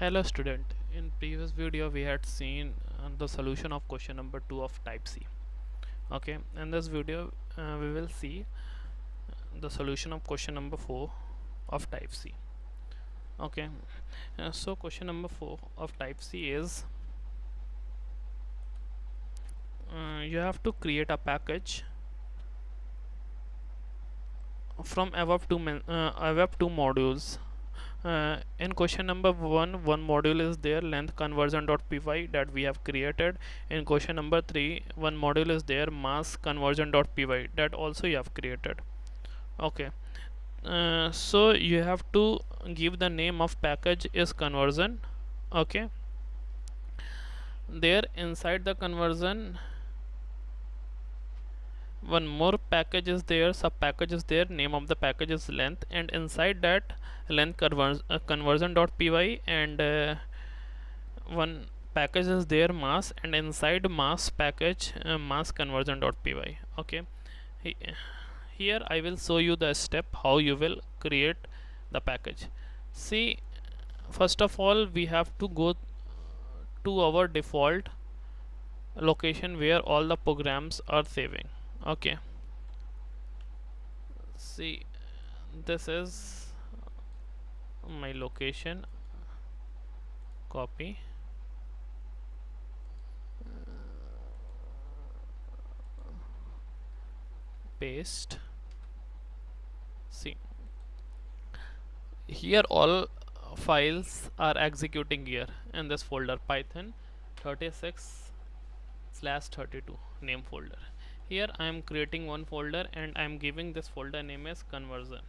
Hello student, in previous video we had seen the solution of question number 2 of type C. Okay, in this video we will see the solution of question number 4 of type C. Okay, so question number 4 of type C is you have to create a package from above two modules. In question number one module is there, length conversion.py, that we have created. In question number 3, one module is there, mass conversion.py, that also you have created. Okay, so you have to give the name of package is conversion. Okay, there inside the conversion one more package is there, sub package is there, name of the package is length, and inside that length conversion.py, and one package is there, mass, and inside mass package mass conversion.py. Okay, here I will show you the step how you will create the package. See, first of all we have to go to our default location where all the programs are saving. Okay, see, this is my location. Copy, paste. See, here all files are executing here in this folder, python 36/32 name folder. Here I am creating one folder and I am giving this folder name as conversion.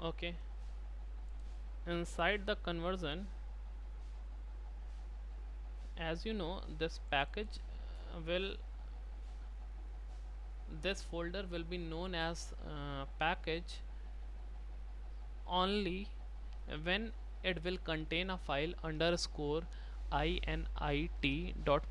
Okay, inside the conversion, as you know, this package will this folder will be known as package only when it will contain a file underscore init dot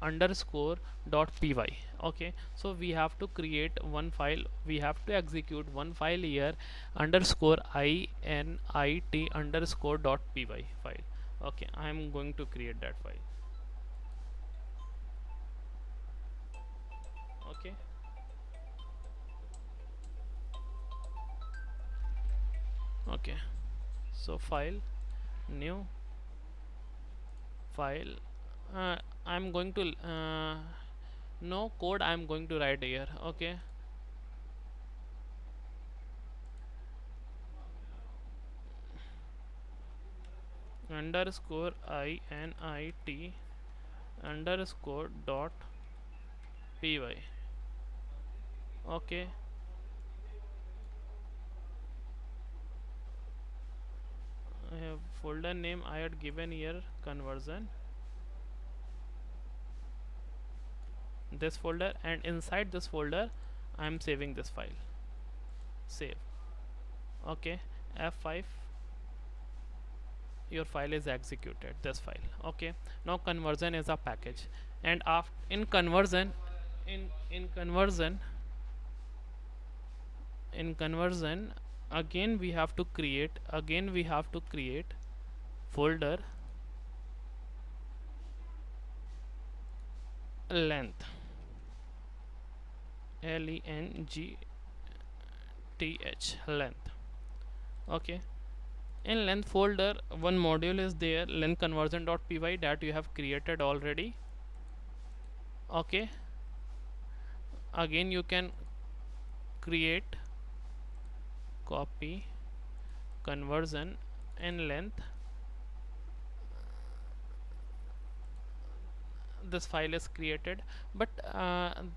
underscore dot py. Okay, so we have to create one file, we have to execute one file here, underscore init underscore dot py file. Okay, I am going to create that file. Okay, okay, so file, new file, I'm going to no code I'm going to write here. Okay, underscore init underscore dot py. Okay, folder name I had given here conversion, this folder, and inside this folder I am saving this file. Save. Okay, F5, your file is executed, this file. Okay, now conversion is a package, and after in conversion in conversion in conversion again we have to create folder length, length, length. Okay, in length folder one module is there, length conversion.py, that you have created already. Okay, again you can create, copy, conversion in length, this file is created, but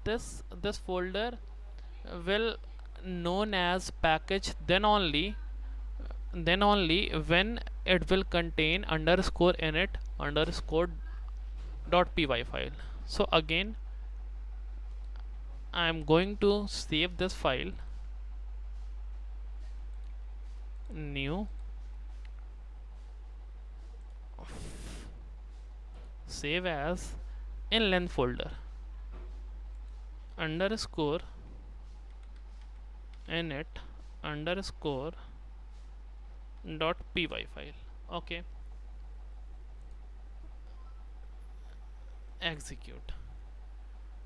this folder will known as package then only when it will contain underscore init underscore dot py file. So again I am going to save this file, new, save as, in length folder, underscore init underscore py file. Okay, execute.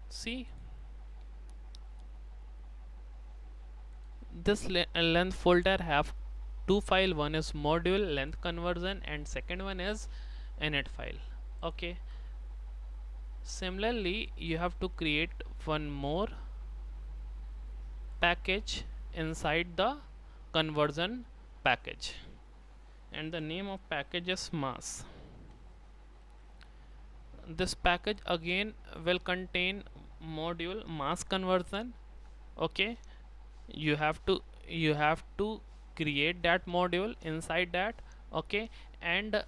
See, this length folder have two file. One is module length conversion and second one is init file. Okay, similarly you have to create one more package inside the conversion package, and the name of package is mass. This package again will contain module mass conversion. Okay, you have to create that module inside that. Okay, and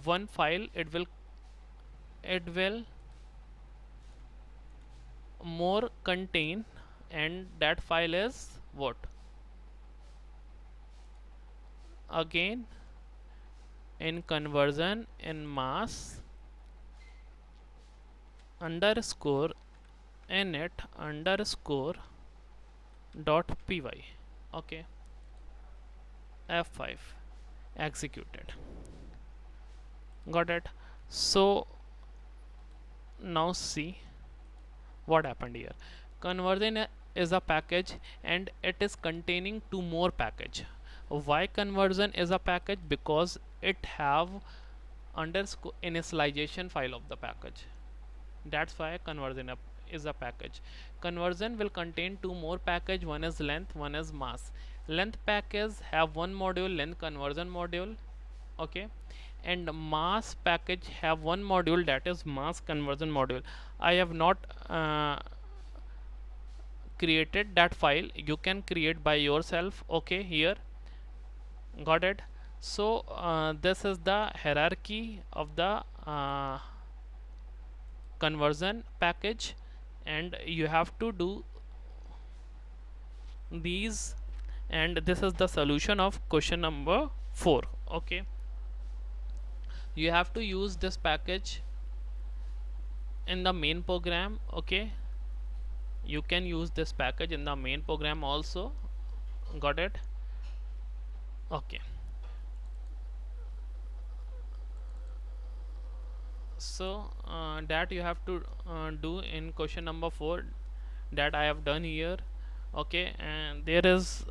one file it will more contain, and that file is what? Again, in conversion in mass underscore init underscore dot py. Okay, F5, executed. Got it? So now see what happened here. Conversion is a package and it is containing two more package. Why conversion is a package? Because it have underscore initialization file of the package. That's why conversion is a package. Conversion will contain two more package. One is length, one is mass. Length package have one module, length conversion module. Okay, and mass package have one module, that is mass conversion module. I have not created that file. You can create by yourself. Okay, here, got it? So this is the hierarchy of the conversion package, and you have to do these, and this is the solution of question number 4. Okay, you have to use this package in the main program. Okay, you can use this package in the main program also. Got it? Okay, so that you have to do in question number 4, that I have done here. Okay, and there is,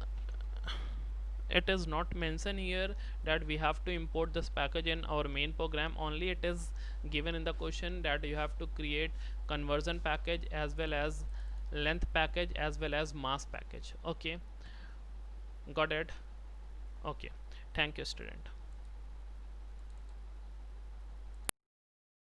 it is not mentioned here that we have to import this package in our main program. Only it is given in the question that you have to create conversion package as well as length package as well as mass package. Okay, got it? Okay, thank you, student.